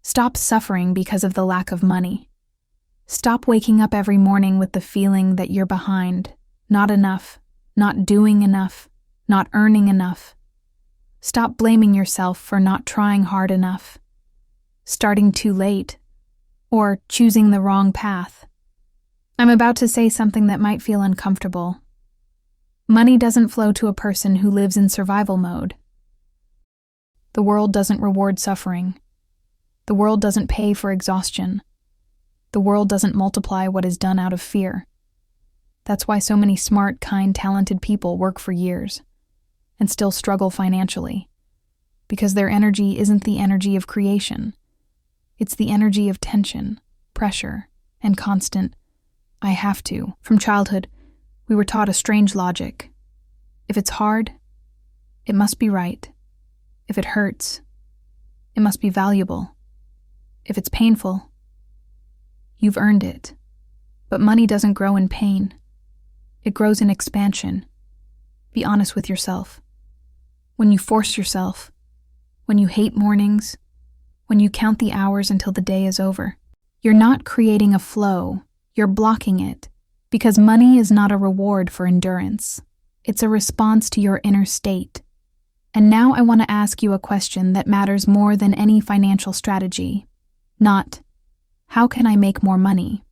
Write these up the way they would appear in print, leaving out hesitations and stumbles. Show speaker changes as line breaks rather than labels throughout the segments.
Stop suffering because of the lack of money. Stop waking up every morning with the feeling that you're behind, not enough, not doing enough, not earning enough. Stop blaming yourself for not trying hard enough, starting too late, or choosing the wrong path. I'm about to say something that might feel uncomfortable. Money doesn't flow to a person who lives in survival mode. The world doesn't reward suffering. The world doesn't pay for exhaustion. The world doesn't multiply what is done out of fear. That's why so many smart, kind, talented people work for years and still struggle financially, because their energy isn't the energy of creation. It's the energy of tension, pressure, and constant, I have to. From childhood, we were taught a strange logic. If it's hard, it must be right. If it hurts, it must be valuable. If it's painful, you've earned it. But money doesn't grow in pain. It grows in expansion. Be honest with yourself. When you force yourself, when you hate mornings, when you count the hours until the day is over, you're not creating a flow, you're blocking it, because money is not a reward for endurance. It's a response to your inner state. And now I want to ask you a question that matters more than any financial strategy. Not, how can I make more money?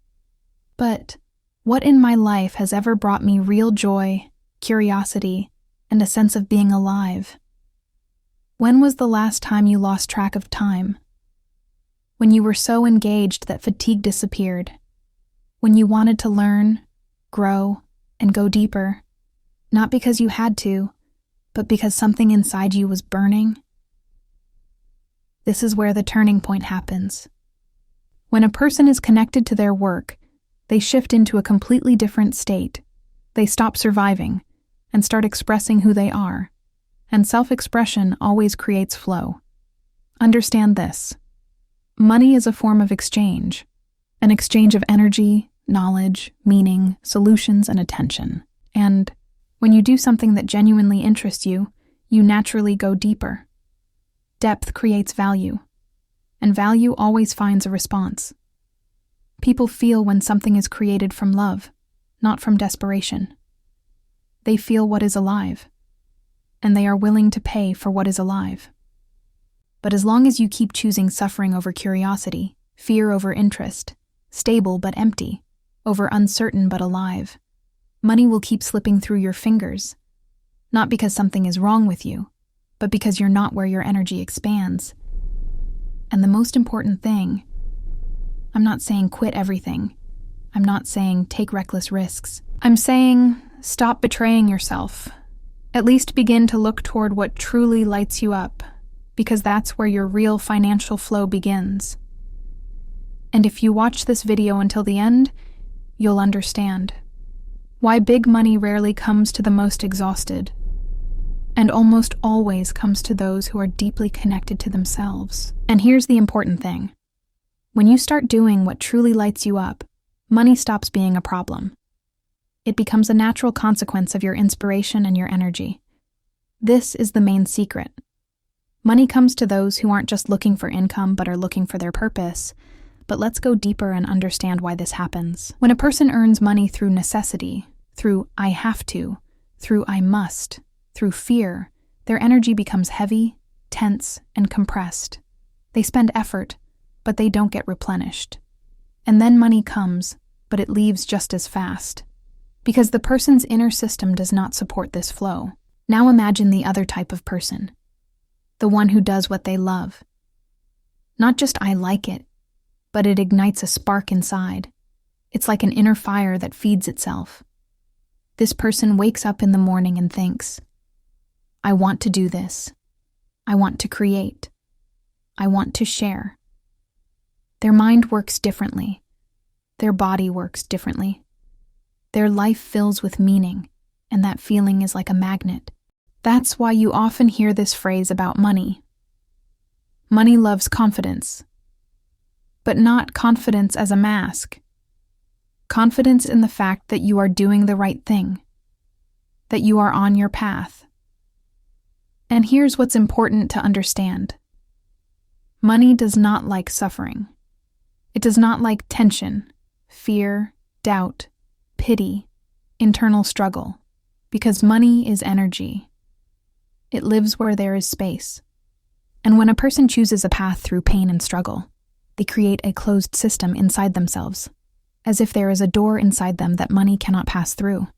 But, what in my life has ever brought me real joy, curiosity, and a sense of being alive? When was the last time you lost track of time? When you were so engaged that fatigue disappeared? When you wanted to learn, grow, and go deeper, not because you had to, but because something inside you was burning? This is where the turning point happens. When a person is connected to their work, they shift into a completely different state. They stop surviving and start expressing who they are. And self-expression always creates flow. Understand this. Money is a form of exchange, an exchange of energy, knowledge, meaning, solutions, and attention. And when you do something that genuinely interests you, you naturally go deeper. Depth creates value, and value always finds a response. People feel when something is created from love, not from desperation. They feel what is alive, and they are willing to pay for what is alive. But as long as you keep choosing suffering over curiosity, fear over interest, stable but empty, over uncertain but alive, money will keep slipping through your fingers, not because something is wrong with you, but because you're not where your energy expands. And the most important thing, I'm not saying quit everything. I'm not saying take reckless risks. I'm saying stop betraying yourself. At least begin to look toward what truly lights you up, because that's where your real financial flow begins. And if you watch this video until the end, you'll understand why big money rarely comes to the most exhausted, and almost always comes to those who are deeply connected to themselves. And here's the important thing. When you start doing what truly lights you up, money stops being a problem. It becomes a natural consequence of your inspiration and your energy. This is the main secret. Money comes to those who aren't just looking for income but are looking for their purpose. But let's go deeper and understand why this happens. When a person earns money through necessity, through I have to, through I must, through fear, their energy becomes heavy, tense, and compressed. They spend effort, but they don't get replenished. And then money comes, but it leaves just as fast. Because the person's inner system does not support this flow. Now imagine the other type of person. The one who does what they love. Not just I like it, but it ignites a spark inside. It's like an inner fire that feeds itself. This person wakes up in the morning and thinks, I want to do this. I want to create. I want to share. Their mind works differently. Their body works differently. Their life fills with meaning, and that feeling is like a magnet. That's why you often hear this phrase about money. Money loves confidence. But not confidence as a mask. Confidence in the fact that you are doing the right thing, that you are on your path. And here's what's important to understand. Money does not like suffering. It does not like tension, fear, doubt, pity, internal struggle, because money is energy. It lives where there is space. And when a person chooses a path through pain and struggle, they create a closed system inside themselves, as if there is a door inside them that money cannot pass through.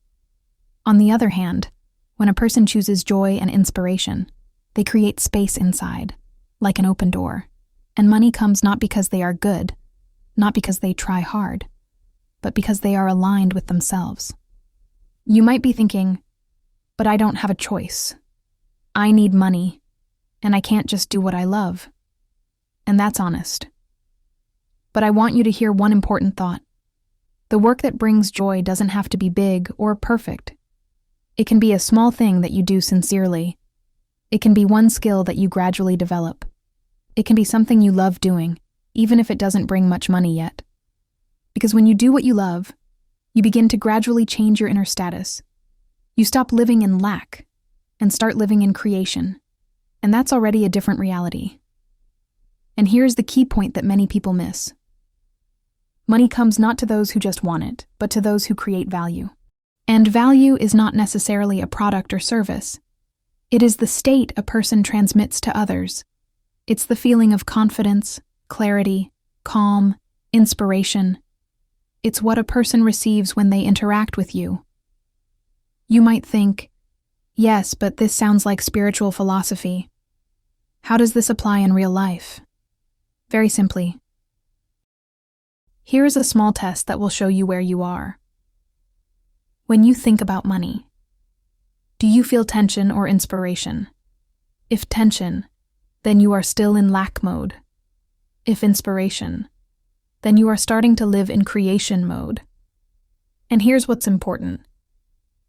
On the other hand, when a person chooses joy and inspiration, they create space inside, like an open door, and money comes not because they are good, not because they try hard, but because they are aligned with themselves. You might be thinking, but I don't have a choice. I need money, and I can't just do what I love. And that's honest. But I want you to hear one important thought. The work that brings joy doesn't have to be big or perfect. It can be a small thing that you do sincerely. It can be one skill that you gradually develop. It can be something you love doing, even if it doesn't bring much money yet. Because when you do what you love, you begin to gradually change your inner status. You stop living in lack and start living in creation. And that's already a different reality. And here's the key point that many people miss. Money comes not to those who just want it, but to those who create value. And value is not necessarily a product or service. It is the state a person transmits to others. It's the feeling of confidence, clarity, calm, inspiration. It's what a person receives when they interact with you. You might think, yes, but this sounds like spiritual philosophy. How does this apply in real life? Very simply. Here is a small test that will show you where you are. When you think about money, do you feel tension or inspiration? If tension, then you are still in lack mode. If inspiration, then you are starting to live in creation mode. And here's what's important.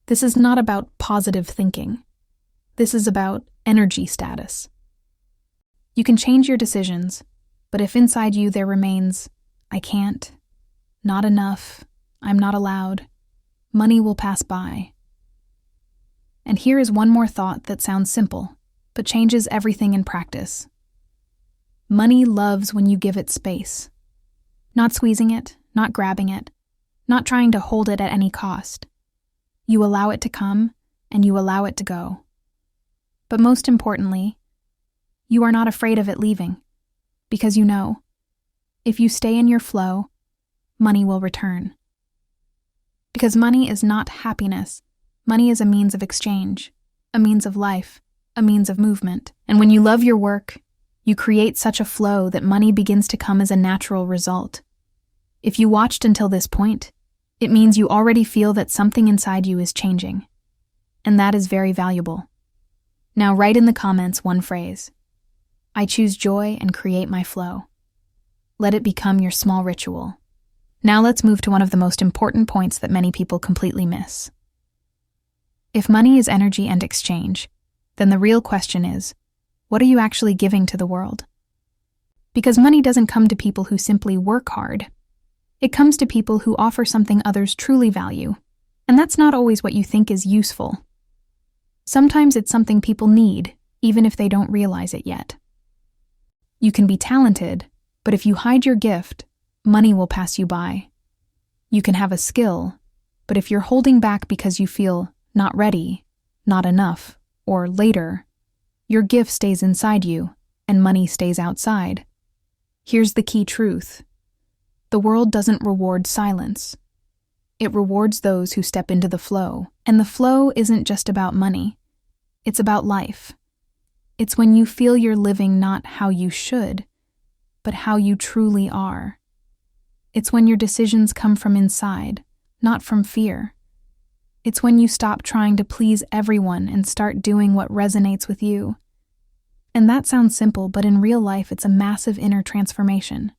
This is not about positive thinking. This is about energy status. You can change your decisions, but if inside you there remains, I can't, not enough, I'm not allowed, money will pass by. And here is one more thought that sounds simple, but changes everything in practice. Money loves when you give it space. Not squeezing it, not grabbing it, not trying to hold it at any cost. You allow it to come, and you allow it to go. But most importantly, you are not afraid of it leaving, because you know, if you stay in your flow, money will return. Because money is not happiness. Money is a means of exchange, a means of life, a means of movement. And when you love your work, you create such a flow that money begins to come as a natural result. If you watched until this point, it means you already feel that something inside you is changing. And that is very valuable. Now write in the comments one phrase. I choose joy and create my flow. Let it become your small ritual. Now let's move to one of the most important points that many people completely miss. If money is energy and exchange, then the real question is, what are you actually giving to the world? Because money doesn't come to people who simply work hard. It comes to people who offer something others truly value, and that's not always what you think is useful. Sometimes it's something people need, even if they don't realize it yet. You can be talented, but if you hide your gift, money will pass you by. You can have a skill, but if you're holding back because you feel not ready, not enough, or later, your gift stays inside you and money stays outside. Here's the key truth. The world doesn't reward silence. It rewards those who step into the flow. And the flow isn't just about money. It's about life. It's when you feel you're living not how you should, but how you truly are. It's when your decisions come from inside, not from fear. It's when you stop trying to please everyone and start doing what resonates with you. And that sounds simple, but in real life it's a massive inner transformation.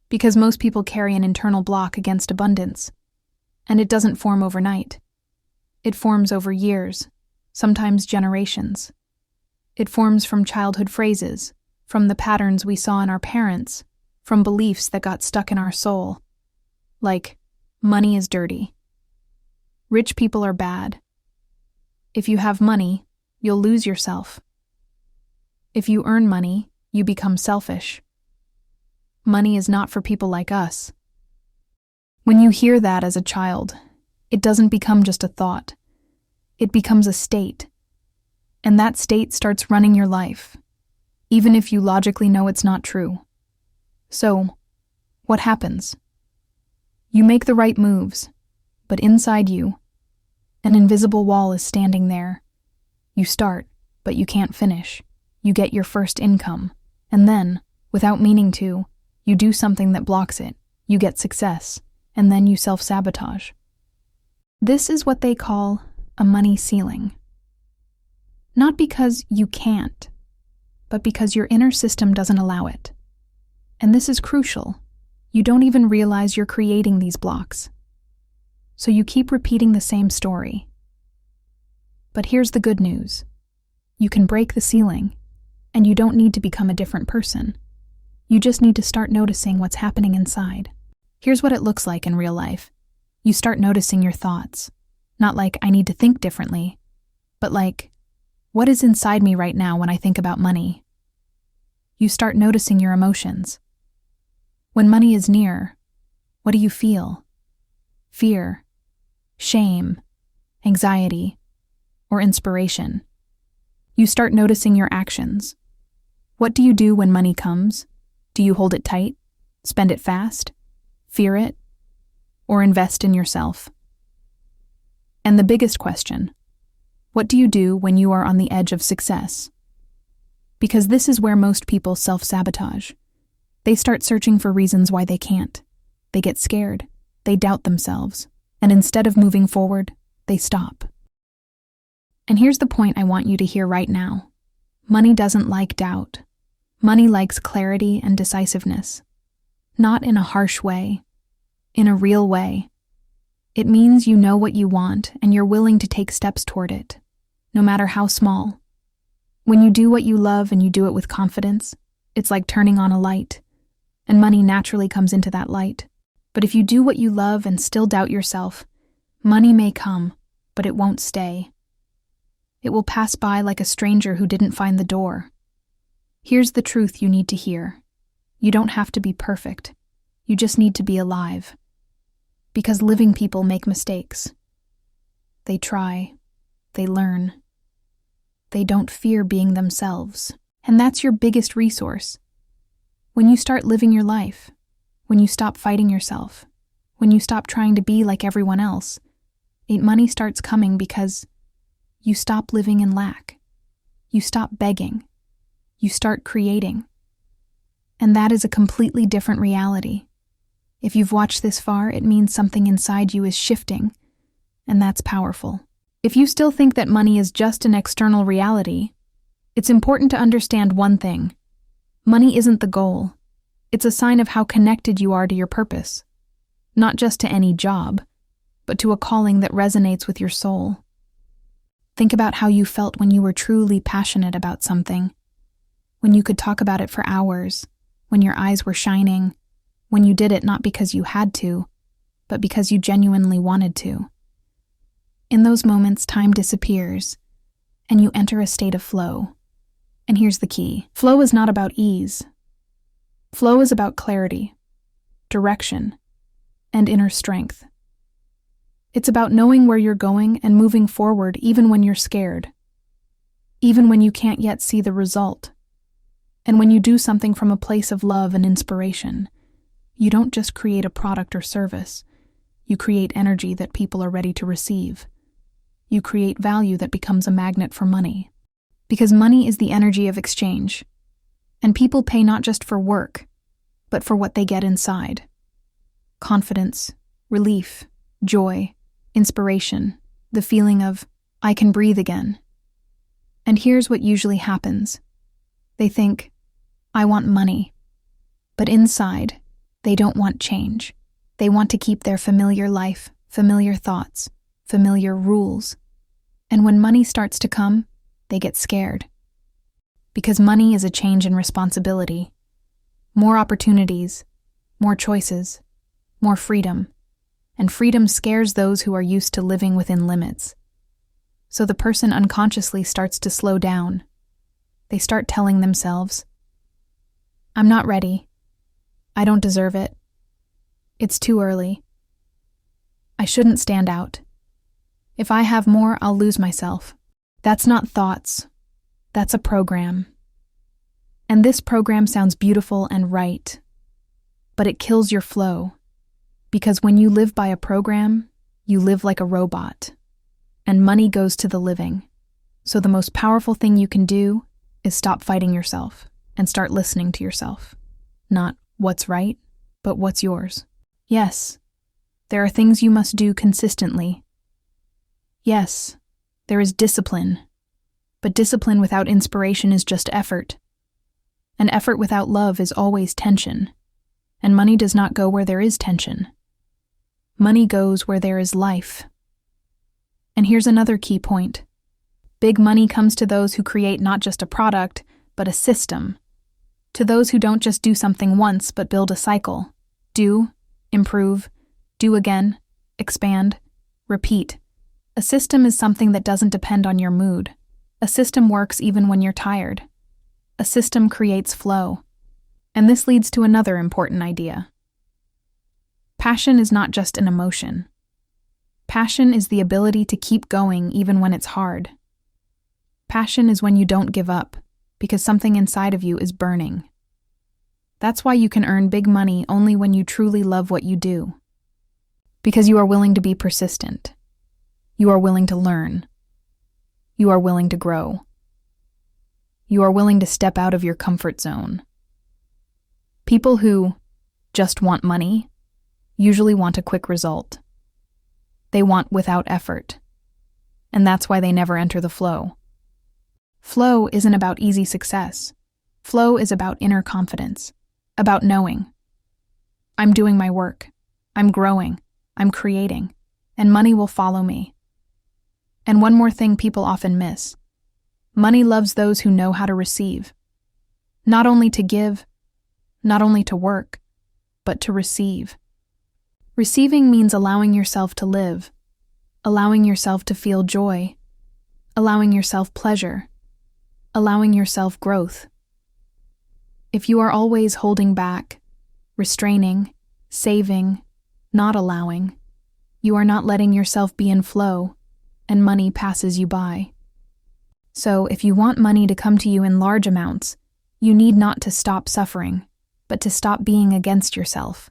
Because most people carry an internal block against abundance, and it doesn't form overnight. It forms over years, sometimes generations. It forms from childhood phrases, from the patterns we saw in our parents, from beliefs that got stuck in our soul. Like, money is dirty. Rich people are bad. If you have money, you'll lose yourself. If you earn money, You become selfish. Money is not for people like us. When you hear that as a child, it doesn't become just a thought. It becomes a state. And that state starts running your life, even if you logically know it's not true. So, what happens? You make the right moves, but inside you, an invisible wall is standing there. You start, but you can't finish. You get your first income, and then, without meaning to, you do something that blocks it. You get success, and then you self-sabotage. This is what they call a money ceiling. Not because you can't, but because your inner system doesn't allow it. And this is crucial. You don't even realize you're creating these blocks. So you keep repeating the same story. But here's the good news. You can break the ceiling, and you don't need to become a different person. You just need to start noticing what's happening inside. Here's what it looks like in real life. You start noticing your thoughts. Not like, I need to think differently, but like, what is inside me right now when I think about money? You start noticing your emotions. When money is near, what do you feel? Fear, shame, anxiety, or inspiration. You start noticing your actions. What do you do when money comes? Do you hold it tight, spend it fast, fear it, or invest in yourself? And the biggest question, what do you do when you are on the edge of success? Because this is where most people self-sabotage. They start searching for reasons why they can't. They get scared, they doubt themselves, and instead of moving forward, they stop. And here's the point I want you to hear right now. Money doesn't like doubt. Money likes clarity and decisiveness. Not in a harsh way, in a real way. It means you know what you want and you're willing to take steps toward it, no matter how small. When you do what you love and you do it with confidence, it's like turning on a light, and money naturally comes into that light. But if you do what you love and still doubt yourself, money may come, but it won't stay. It will pass by like a stranger who didn't find the door. Here's the truth you need to hear. You don't have to be perfect. You just need to be alive. Because living people make mistakes. They try. They learn. They don't fear being themselves. And that's your biggest resource. When you start living your life, when you stop fighting yourself, when you stop trying to be like everyone else, money starts coming because you stop living in lack. You stop begging. You start creating. And that is a completely different reality. If you've watched this far, it means something inside you is shifting, and that's powerful. If you still think that money is just an external reality, it's important to understand one thing. Money isn't the goal. It's a sign of how connected you are to your purpose. Not just to any job, but to a calling that resonates with your soul. Think about how you felt when you were truly passionate about something, when you could talk about it for hours, when your eyes were shining, when you did it not because you had to, but because you genuinely wanted to. In those moments, time disappears, and you enter a state of flow. And here's the key. Flow is not about ease. Flow is about clarity, direction, and inner strength. It's about knowing where you're going and moving forward even when you're scared, even when you can't yet see the result. And when you do something from a place of love and inspiration, you don't just create a product or service. You create energy that people are ready to receive. You create value that becomes a magnet for money. Because money is the energy of exchange. And people pay not just for work, but for what they get inside. Confidence, relief, joy, inspiration, the feeling of, I can breathe again. And here's what usually happens. They think, I want money. But inside, they don't want change. They want to keep their familiar life, familiar thoughts, familiar rules. And when money starts to come, they get scared. Because money is a change in responsibility. More opportunities, more choices, more freedom. And freedom scares those who are used to living within limits. So the person unconsciously starts to slow down. They start telling themselves, I'm not ready. I don't deserve it. It's too early. I shouldn't stand out. If I have more, I'll lose myself. That's not thoughts. That's a program. And this program sounds beautiful and right, but it kills your flow. Because when you live by a program, you live like a robot, and money goes to the living. So the most powerful thing you can do is stop fighting yourself and start listening to yourself. Not what's right, but what's yours. Yes, there are things you must do consistently. Yes, there is discipline, but discipline without inspiration is just effort. And effort without love is always tension, and money does not go where there is tension. Money goes where there is life. And here's another key point. Big money comes to those who create not just a product, but a system. To those who don't just do something once, but build a cycle. Do, improve, do again, expand, repeat. A system is something that doesn't depend on your mood. A system works even when you're tired. A system creates flow. And this leads to another important idea. Passion is not just an emotion. Passion is the ability to keep going even when it's hard. Passion is when you don't give up, because something inside of you is burning. That's why you can earn big money only when you truly love what you do. Because you are willing to be persistent. You are willing to learn. You are willing to grow. You are willing to step out of your comfort zone. People who just want money usually want a quick result. They want without effort. And that's why they never enter the flow. Flow isn't about easy success. Flow is about inner confidence, about knowing. I'm doing my work. I'm growing. I'm creating. And money will follow me. And one more thing people often miss. Money loves those who know how to receive. Not only to give, not only to work, but to receive. Receiving means allowing yourself to live, allowing yourself to feel joy, allowing yourself pleasure, allowing yourself growth. If you are always holding back, restraining, saving, not allowing, you are not letting yourself be in flow, and money passes you by. So, if you want money to come to you in large amounts, you need not to stop suffering, but to stop being against yourself.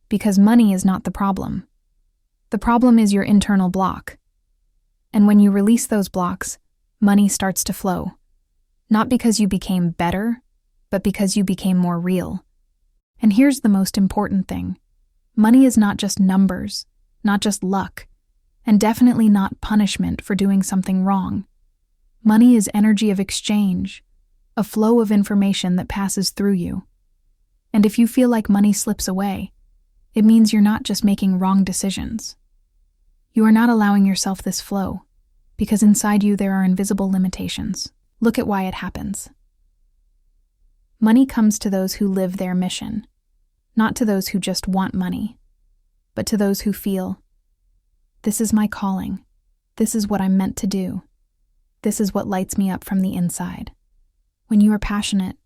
Because money is not the problem. The problem is your internal block. And when you release those blocks, money starts to flow. Not because you became better, but because you became more real. And here's the most important thing. Money is not just numbers, not just luck, and definitely not punishment for doing something wrong. Money is energy of exchange, a flow of information that passes through you. And if you feel like money slips away, it means you're not just making wrong decisions. You are not allowing yourself this flow, because inside you there are invisible limitations. Look at why it happens. Money comes to those who live their mission, not to those who just want money, but to those who feel, this is my calling, this is what I'm meant to do, this is what lights me up from the inside. When you are passionate,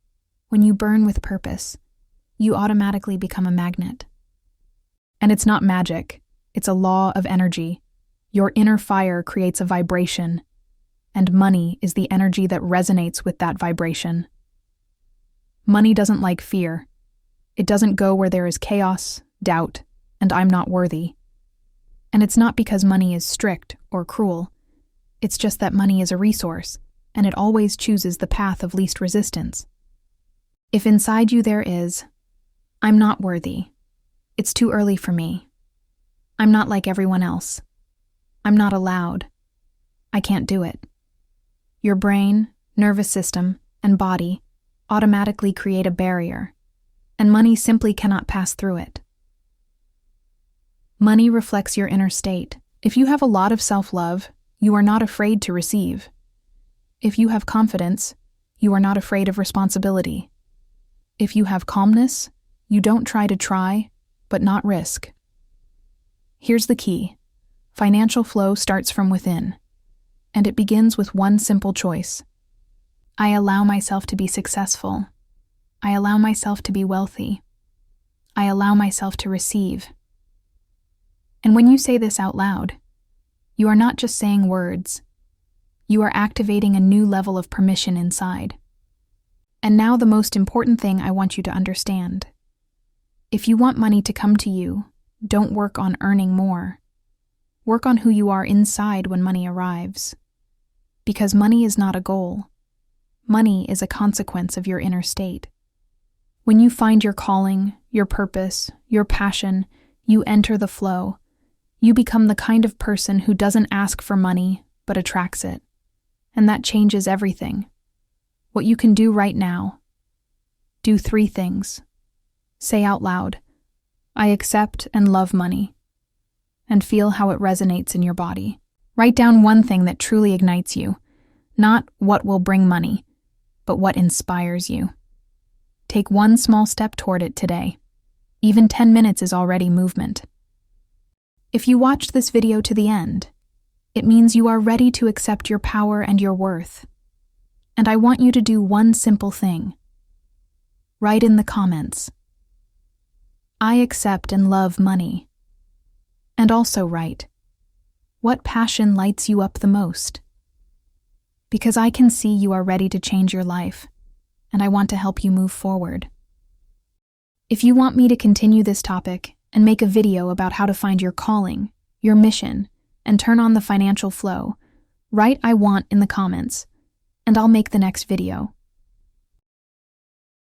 when you burn with purpose, you automatically become a magnet. And it's not magic, it's a law of energy. Your inner fire creates a vibration, and money is the energy that resonates with that vibration. Money doesn't like fear. It doesn't go where there is chaos, doubt, and I'm not worthy. And it's not because money is strict or cruel. It's just that money is a resource, and it always chooses the path of least resistance. If inside you there is, I'm not worthy. It's too early for me. I'm not like everyone else. I'm not allowed. I can't do it. Your brain, nervous system, and body automatically create a barrier, and money simply cannot pass through it. Money reflects your inner state. If you have a lot of self-love, you are not afraid to receive. If you have confidence, you are not afraid of responsibility. If you have calmness, you don't try, but not risk. Here's the key. Financial flow starts from within, and it begins with one simple choice. I allow myself to be successful. I allow myself to be wealthy. I allow myself to receive. And when you say this out loud, you are not just saying words. You are activating a new level of permission inside. And now the most important thing I want you to understand. If you want money to come to you, don't work on earning more. Work on who you are inside when money arrives. Because money is not a goal. Money is a consequence of your inner state. When you find your calling, your purpose, your passion, you enter the flow. You become the kind of person who doesn't ask for money, but attracts it. And that changes everything. What you can do right now. Do 3 things. Say out loud, I accept and love money. And feel how it resonates in your body. Write down one thing that truly ignites you. Not what will bring money, but what inspires you. Take one small step toward it today. Even 10 minutes is already movement. If you watched this video to the end, it means you are ready to accept your power and your worth. And I want you to do one simple thing. Write in the comments, I accept and love money. And also write, what passion lights you up the most? Because I can see you are ready to change your life, and I want to help you move forward. If you want me to continue this topic and make a video about how to find your calling, your mission, and turn on the financial flow, write I want in the comments, and I'll make the next video.